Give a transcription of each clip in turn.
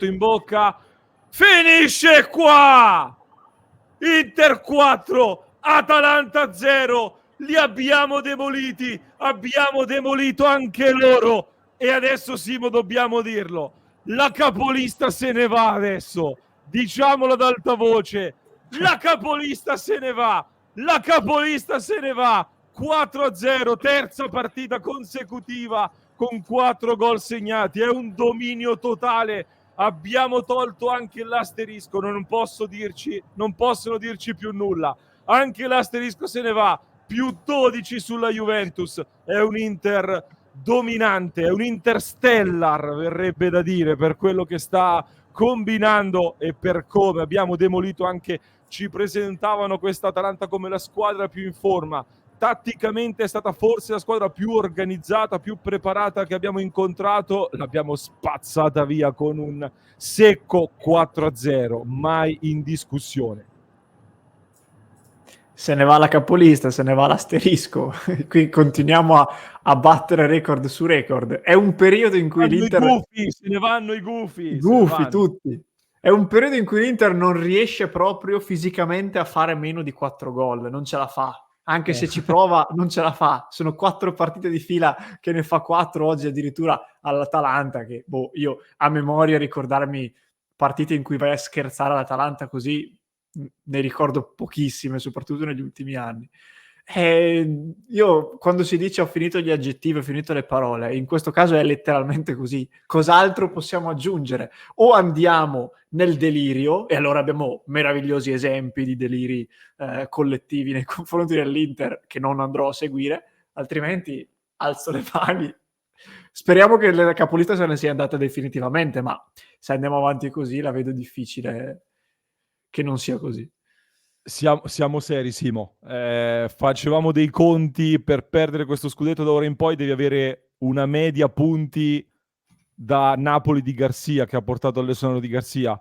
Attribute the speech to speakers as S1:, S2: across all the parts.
S1: in bocca, finisce qua. Inter 4, Atalanta 0, li abbiamo demoliti, abbiamo demolito anche loro. E adesso, Simo, dobbiamo dirlo, la capolista se ne va adesso, diciamolo ad alta voce, la capolista se ne va, la capolista se ne va. 4-0, terza partita consecutiva con 4 gol segnati, è un dominio totale. Abbiamo tolto anche l'asterisco, non possono dirci più nulla. Anche l'asterisco se ne va, più 12 sulla Juventus. È un Inter dominante, è un Interstellar, verrebbe da dire, per quello che sta combinando e per come abbiamo demolito anche, ci presentavano questa Atalanta come la squadra più in forma. Tatticamente è stata forse la squadra più organizzata, più preparata che abbiamo incontrato. L'abbiamo spazzata via con un secco 4-0, mai in discussione.
S2: Se ne va la capolista, se ne va l'asterisco. Qui continuiamo a battere record su record. È un periodo in cui l'Inter...
S1: Se ne vanno i gufi.
S2: Gufi tutti. È un periodo in cui l'Inter non riesce proprio fisicamente a fare meno di 4 gol. Non ce la fa. Anche se ci prova, non ce la fa. Sono 4 partite di fila che ne fa 4 oggi, addirittura all'Atalanta, che io a memoria ricordarmi partite in cui vai a scherzare all'Atalanta così ne ricordo pochissime, soprattutto negli ultimi anni. Io quando si dice ho finito gli aggettivi, ho finito le parole, in questo caso è letteralmente così. Cos'altro possiamo aggiungere? O andiamo nel delirio, e allora abbiamo meravigliosi esempi di deliri collettivi nei confronti dell'Inter che non andrò a seguire, altrimenti alzo le mani. Speriamo che la capolista se ne sia andata definitivamente, ma se andiamo avanti così la vedo difficile che non sia così.
S1: Siamo seri, Simo. Facevamo dei conti, per perdere questo scudetto da ora in poi devi avere una media punti da Napoli di Garcia, che ha portato all'esonero di Garcia.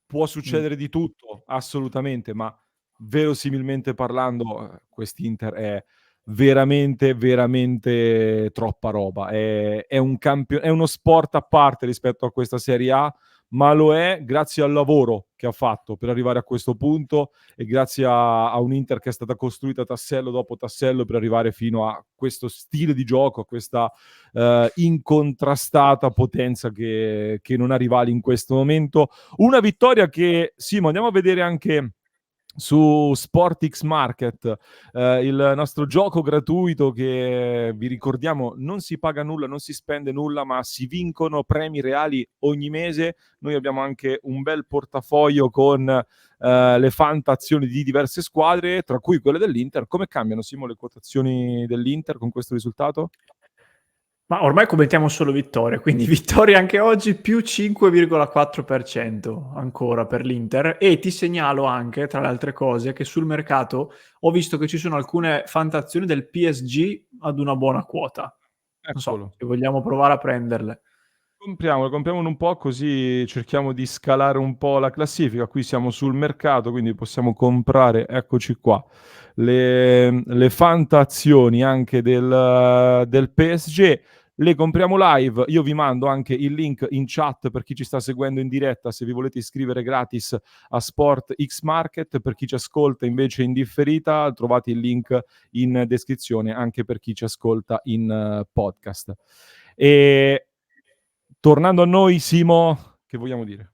S1: Può succedere di tutto, assolutamente, ma verosimilmente parlando, quest'Inter è veramente, veramente troppa roba. È uno sport a parte rispetto a questa Serie A, ma lo è grazie al lavoro che ha fatto per arrivare a questo punto e grazie a un Inter che è stata costruita tassello dopo tassello per arrivare fino a questo stile di gioco, a questa incontrastata potenza che non ha rivali in questo momento. Una vittoria che, Simo, andiamo a vedere anche su SportX Market, il nostro gioco gratuito che vi ricordiamo non si paga nulla, non si spende nulla, ma si vincono premi reali ogni mese. Noi abbiamo anche un bel portafoglio con le fantazioni di diverse squadre, tra cui quelle dell'Inter. Come cambiano, Simo, le quotazioni dell'Inter con questo risultato?
S2: Ma ormai commentiamo solo vittorie, quindi vittorie anche oggi più 5,4% ancora per l'Inter, e ti segnalo anche, tra le altre cose, che sul mercato ho visto che ci sono alcune fantazioni del PSG ad una buona quota. Non so, se vogliamo provare a prenderle.
S1: Compriamolo un po', così cerchiamo di scalare un po' la classifica. Qui siamo sul mercato, quindi possiamo comprare, eccoci qua, le fantazioni anche del PSG. Le compriamo live. Io vi mando anche il link in chat per chi ci sta seguendo in diretta, se vi volete iscrivere gratis a SportX Market. Per chi ci ascolta invece in differita, trovate il link in descrizione anche per chi ci ascolta in podcast. E tornando a noi, Simo, che vogliamo dire?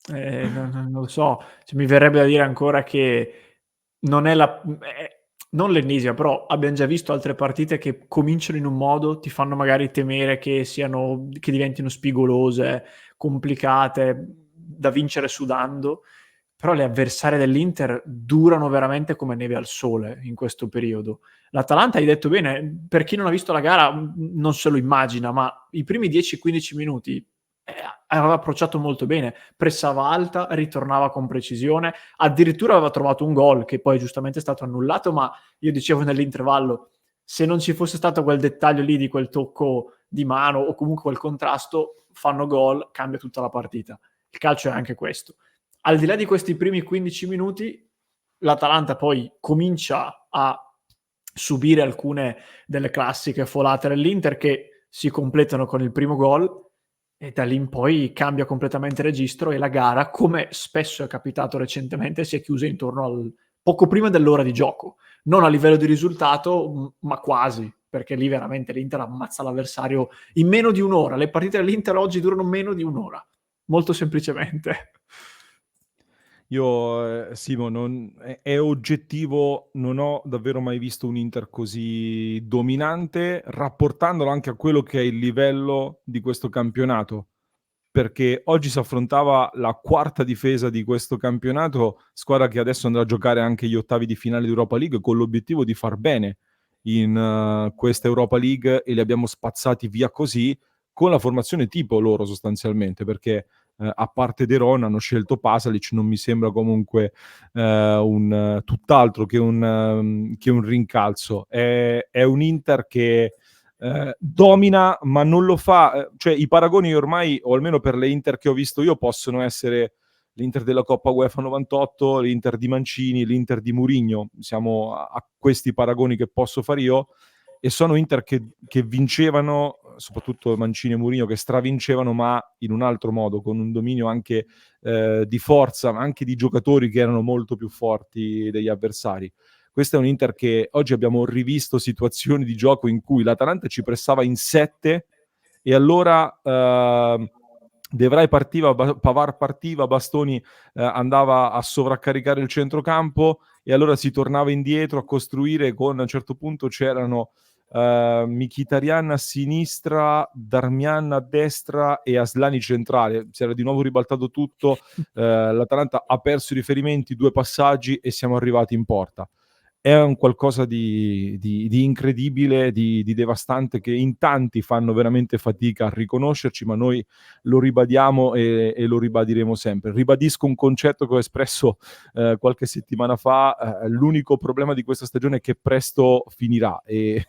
S2: Non lo so, cioè, mi verrebbe da dire ancora che non è non l'ennesima, però abbiamo già visto altre partite che cominciano in un modo, ti fanno magari temere che diventino spigolose, complicate, da vincere sudando, però le avversarie dell'Inter durano veramente come neve al sole in questo periodo. L'Atalanta, hai detto bene, per chi non ha visto la gara non se lo immagina, ma i primi 10-15 minuti aveva approcciato molto bene, pressava alta, ritornava con precisione, addirittura aveva trovato un gol che poi giustamente è stato annullato, ma io dicevo nell'intervallo, se non ci fosse stato quel dettaglio lì di quel tocco di mano o comunque quel contrasto, fanno gol, cambia tutta la partita. Il calcio è anche questo. Al di là di questi primi 15 minuti, l'Atalanta poi comincia a subire alcune delle classiche folate dell'Inter che si completano con il primo gol, E da lì in poi cambia completamente registro e la gara, come spesso è capitato recentemente, si è chiusa intorno al poco prima dell'ora di gioco. Non a livello di risultato, ma quasi, perché lì veramente l'Inter ammazza l'avversario in meno di un'ora. Le partite dell'Inter oggi durano meno di un'ora, molto semplicemente.
S1: Io, Simo, è oggettivo, non ho davvero mai visto un Inter così dominante, rapportandolo anche a quello che è il livello di questo campionato, perché oggi si affrontava la quarta difesa di questo campionato, squadra che adesso andrà a giocare anche gli ottavi di finale di Europa League con l'obiettivo di far bene in questa Europa League, e li abbiamo spazzati via così con la formazione tipo loro sostanzialmente, perché a parte De Ron hanno scelto Pasalic, non mi sembra comunque tutt'altro che un rincalzo. È un Inter che domina, ma non lo fa, cioè i paragoni ormai, o almeno per le Inter che ho visto io, possono essere l'Inter della Coppa UEFA 98, l'Inter di Mancini, l'Inter di Mourinho. Siamo a questi paragoni che posso fare io, e sono Inter che vincevano, soprattutto Mancini e Mourinho, che stravincevano, ma in un altro modo, con un dominio anche di forza, ma anche di giocatori che erano molto più forti degli avversari. Questo è un Inter che oggi abbiamo rivisto situazioni di gioco in cui l'Atalanta ci pressava in 7 e allora De Vrij partiva, Pavard partiva, Bastoni andava a sovraccaricare il centrocampo, e allora si tornava indietro a costruire con, a un certo punto c'erano Mkhitaryan a sinistra, Darmian a destra e Aslani centrale. Si era di nuovo ribaltato tutto, l'Atalanta ha perso i riferimenti, 2 passaggi e siamo arrivati in porta. È un qualcosa di incredibile, di devastante, che in tanti fanno veramente fatica a riconoscerci, ma noi lo ribadiamo e lo ribadiremo sempre. Ribadisco un concetto che ho espresso qualche settimana fa: l'unico problema di questa stagione è che presto finirà, e,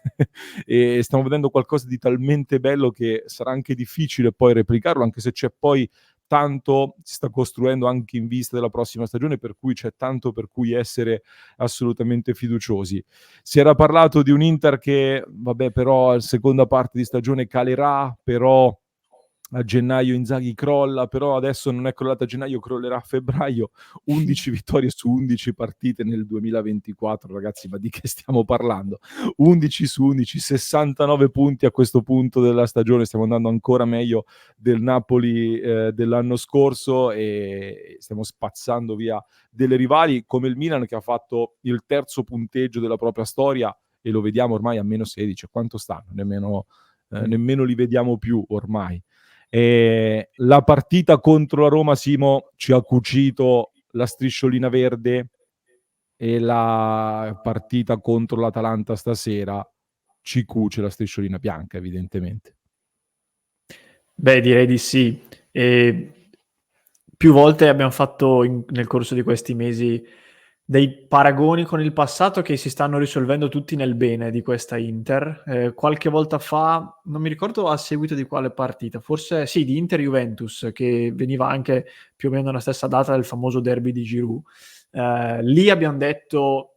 S1: e stiamo vedendo qualcosa di talmente bello che sarà anche difficile poi replicarlo, anche se c'è poi tanto, si sta costruendo anche in vista della prossima stagione, per cui c'è tanto per cui essere assolutamente fiduciosi. Si era parlato di un Inter che, vabbè, però la seconda parte di stagione calerà, però a gennaio Inzaghi crolla, però adesso non è crollato a gennaio, crollerà a febbraio. 11 vittorie su 11 partite nel 2024, ragazzi, ma di che stiamo parlando? 11 su 11, 69 punti a questo punto della stagione, stiamo andando ancora meglio del Napoli dell'anno scorso, e stiamo spazzando via delle rivali come il Milan, che ha fatto il terzo punteggio della propria storia, e lo vediamo ormai a meno 16. Quanto stanno? Nemmeno li vediamo più ormai. La partita contro la Roma, Simo, ci ha cucito la strisciolina verde, e la partita contro l'Atalanta stasera ci cuce la strisciolina bianca, evidentemente.
S2: Beh, direi di sì. E più volte abbiamo fatto nel corso di questi mesi dei paragoni con il passato che si stanno risolvendo tutti nel bene di questa Inter. Qualche volta fa, non mi ricordo a seguito di quale partita, forse sì, di Inter-Juventus, che veniva anche più o meno la stessa data del famoso derby di Giroud. Lì abbiamo detto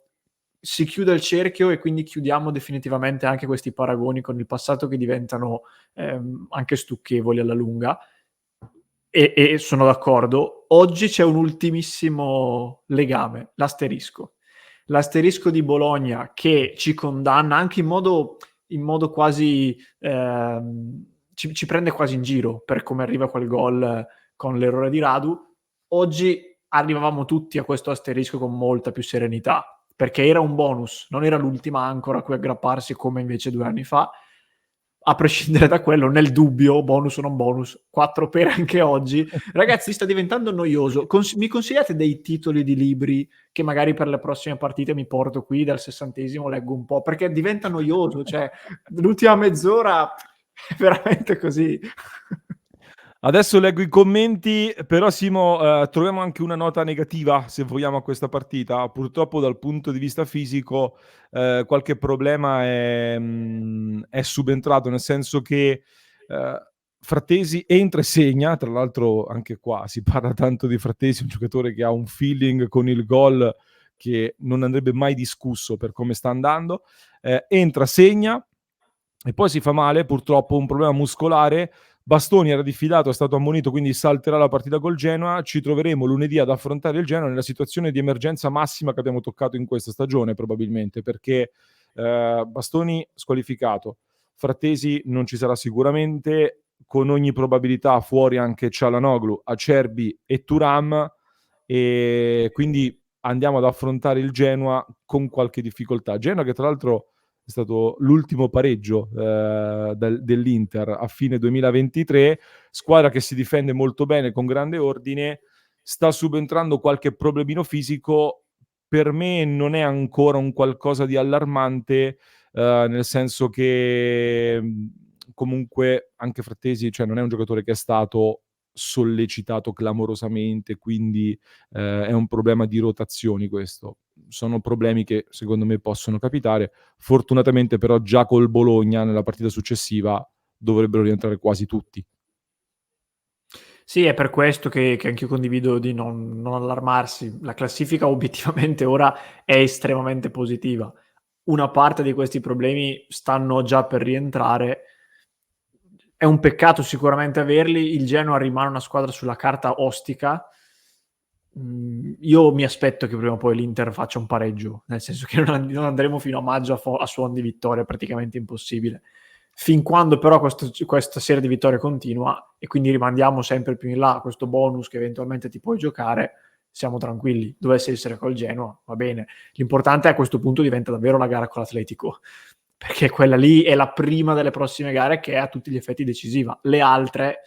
S2: si chiude il cerchio e quindi chiudiamo definitivamente anche questi paragoni con il passato che diventano anche stucchevoli alla lunga. E sono d'accordo. Oggi c'è un ultimissimo legame, l'asterisco. L'asterisco di Bologna che ci condanna anche in modo quasi ci prende quasi in giro per come arriva quel gol con l'errore di Radu. Oggi arrivavamo tutti a questo asterisco con molta più serenità, perché era un bonus, non era l'ultima ancora a cui aggrapparsi come invece 2 anni fa. A prescindere da quello, nel dubbio, bonus o non bonus, 4 per anche oggi. Ragazzi, sta diventando noioso. Mi consigliate dei titoli di libri che magari per le prossime partite mi porto qui dal 60esimo, leggo un po', perché diventa noioso, cioè l'ultima mezz'ora è veramente così.
S1: Adesso leggo i commenti, però Simo, troviamo anche una nota negativa, se vogliamo, a questa partita. Purtroppo dal punto di vista fisico qualche problema è subentrato, nel senso che Frattesi entra e segna. Tra l'altro anche qua si parla tanto di Frattesi, un giocatore che ha un feeling con il gol che non andrebbe mai discusso per come sta andando. Entra, segna, e poi si fa male, purtroppo un problema muscolare. Bastoni era diffidato, è stato ammonito, quindi salterà la partita col Genoa. Ci troveremo lunedì ad affrontare il Genoa nella situazione di emergenza massima che abbiamo toccato in questa stagione, probabilmente, perché Bastoni squalificato, Frattesi non ci sarà sicuramente, con ogni probabilità fuori anche Çalhanoğlu, Acerbi e Thuram, e quindi andiamo ad affrontare il Genoa con qualche difficoltà. Genoa che tra l'altro è stato l'ultimo pareggio dell'Inter a fine 2023, squadra che si difende molto bene con grande ordine, sta subentrando qualche problemino fisico, per me non è ancora un qualcosa di allarmante, nel senso che comunque anche Frattesi, cioè non è un giocatore che è stato sollecitato clamorosamente, quindi è un problema di rotazioni questo. Sono problemi che secondo me possono capitare. Fortunatamente però già col Bologna nella partita successiva dovrebbero rientrare quasi tutti.
S2: Sì, è per questo che anch'io condivido di non allarmarsi. La classifica obiettivamente ora è estremamente positiva. Una parte di questi problemi stanno già per rientrare. È un peccato sicuramente averli. Il Genoa rimane una squadra sulla carta ostica. Io mi aspetto che prima o poi l'Inter faccia un pareggio, nel senso che non andremo fino a maggio a suon di vittoria, praticamente impossibile. Fin quando però questa serie di vittorie continua e quindi rimandiamo sempre più in là questo bonus che eventualmente ti puoi giocare, siamo tranquilli. Dovesse essere col Genoa, va bene. L'importante è a questo punto diventa davvero la gara con l'Atletico, perché quella lì è la prima delle prossime gare che è a tutti gli effetti decisiva. Le altre,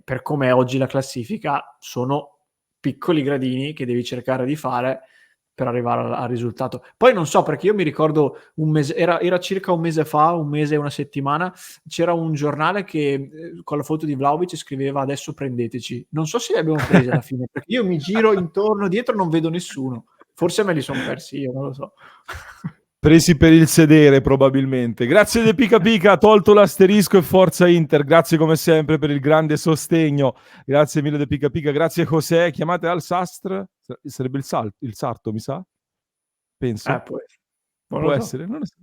S2: per come è oggi la classifica, sono piccoli gradini che devi cercare di fare per arrivare al risultato. Poi non so, perché io mi ricordo un mese, era circa un mese fa, un mese e una settimana, c'era un giornale che con la foto di Vlahovic scriveva adesso prendeteci. Non so se li abbiamo presi alla fine, perché io mi giro intorno, dietro non vedo nessuno. Forse me li sono persi io, non lo so.
S1: Presi per il sedere probabilmente. Grazie De Pica Pica, ha tolto l'asterisco e forza Inter. Grazie come sempre per il grande sostegno. Grazie mille De Pica Pica. Grazie José. Chiamate Al Sastre. Sarebbe il Sarto, mi sa? Penso. Può essere. Non lo so.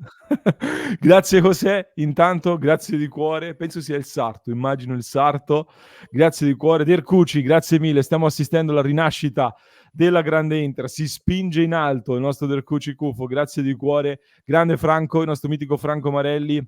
S1: Grazie José. Intanto, grazie di cuore. Penso sia il Sarto. Immagino il Sarto. Grazie di cuore. Dercucci, grazie mille. Stiamo assistendo alla rinascita della grande Inter, si spinge in alto il nostro Dercucci Cufo, grazie di cuore, grande Franco, il nostro mitico Franco Marelli,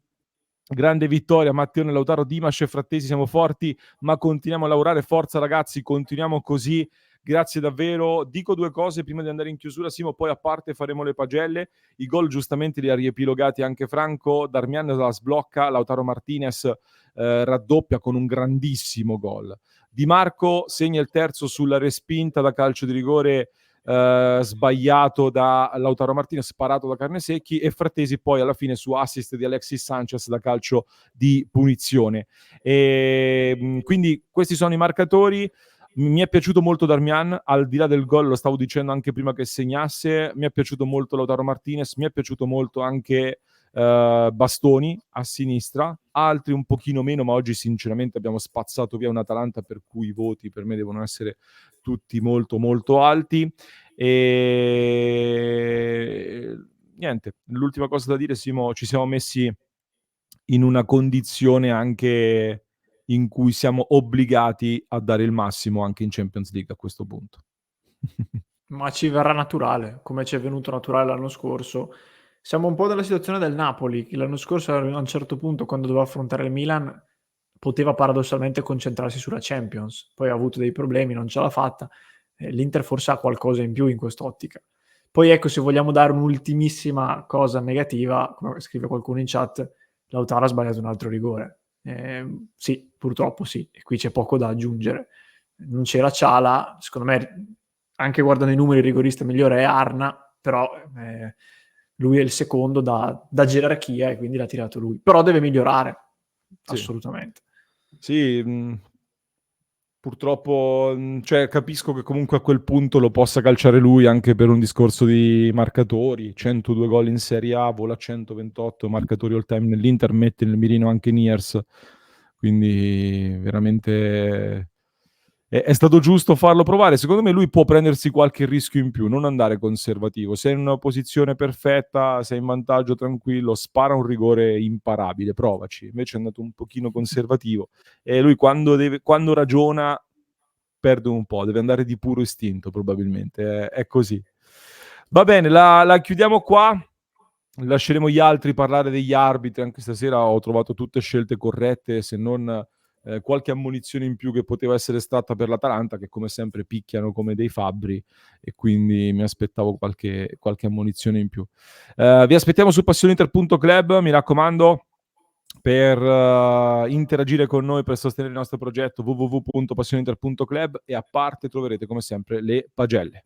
S1: grande vittoria, Matteone, Lautaro, Dimas e Frattesi, siamo forti, ma continuiamo a lavorare, forza ragazzi, continuiamo così, grazie davvero. Dico due cose prima di andare in chiusura, Simo, poi a parte faremo le pagelle. I gol giustamente li ha riepilogati anche Franco, Darmian la sblocca, Lautaro Martinez raddoppia con un grandissimo gol. Di Marco segna il terzo sulla respinta da calcio di rigore sbagliato da Lautaro Martinez, sparato da Carnesecchi, e Frattesi poi alla fine su assist di Alexis Sanchez da calcio di punizione. Quindi questi sono i marcatori. Mi è piaciuto molto Darmian, al di là del gol, lo stavo dicendo anche prima che segnasse, mi è piaciuto molto Lautaro Martinez, mi è piaciuto molto anche Bastoni a sinistra, altri un pochino meno, ma oggi sinceramente abbiamo spazzato via un Atalanta per cui i voti per me devono essere tutti molto molto alti. E niente, l'ultima cosa da dire, Simo, ci siamo messi in una condizione anche in cui siamo obbligati a dare il massimo anche in Champions League a questo punto.
S2: Ma ci verrà naturale, come ci è venuto naturale l'anno scorso. Siamo un po' nella situazione del Napoli, che l'anno scorso a un certo punto, quando doveva affrontare il Milan, poteva paradossalmente concentrarsi sulla Champions. Poi ha avuto dei problemi, non ce l'ha fatta. L'Inter forse ha qualcosa in più in quest'ottica. Poi ecco, se vogliamo dare un'ultimissima cosa negativa, come scrive qualcuno in chat, Lautaro ha sbagliato un altro rigore. Sì, purtroppo sì, e qui c'è poco da aggiungere. Non c'era Ciala, secondo me, anche guardando i numeri, il rigorista migliore è Arna, però lui è il secondo da gerarchia e quindi l'ha tirato lui. Però deve migliorare, sì. Assolutamente.
S1: Sì, purtroppo, cioè, capisco che comunque a quel punto lo possa calciare lui anche per un discorso di marcatori. 102 gol in Serie A, vola 128 marcatori all time nell'Inter, mette nel mirino anche Niers, quindi veramente
S3: è stato giusto farlo provare. Secondo me lui può prendersi qualche rischio in più, non andare conservativo. Sei in una posizione perfetta, sei in vantaggio tranquillo, spara un rigore imparabile, provaci. Invece è andato un pochino conservativo e lui quando ragiona perde un po', deve andare di puro istinto probabilmente, è così. Va bene, la chiudiamo qua. Lasceremo gli altri parlare degli arbitri. Anche stasera ho trovato tutte scelte corrette, se non qualche ammonizione in più che poteva essere estratta per l'Atalanta, che come sempre picchiano come dei fabbri, e quindi mi aspettavo qualche ammonizione in più. Vi aspettiamo su passioninter.club, mi raccomando, per interagire con noi, per sostenere il nostro progetto, www.passioninter.club, e a parte troverete come sempre le pagelle.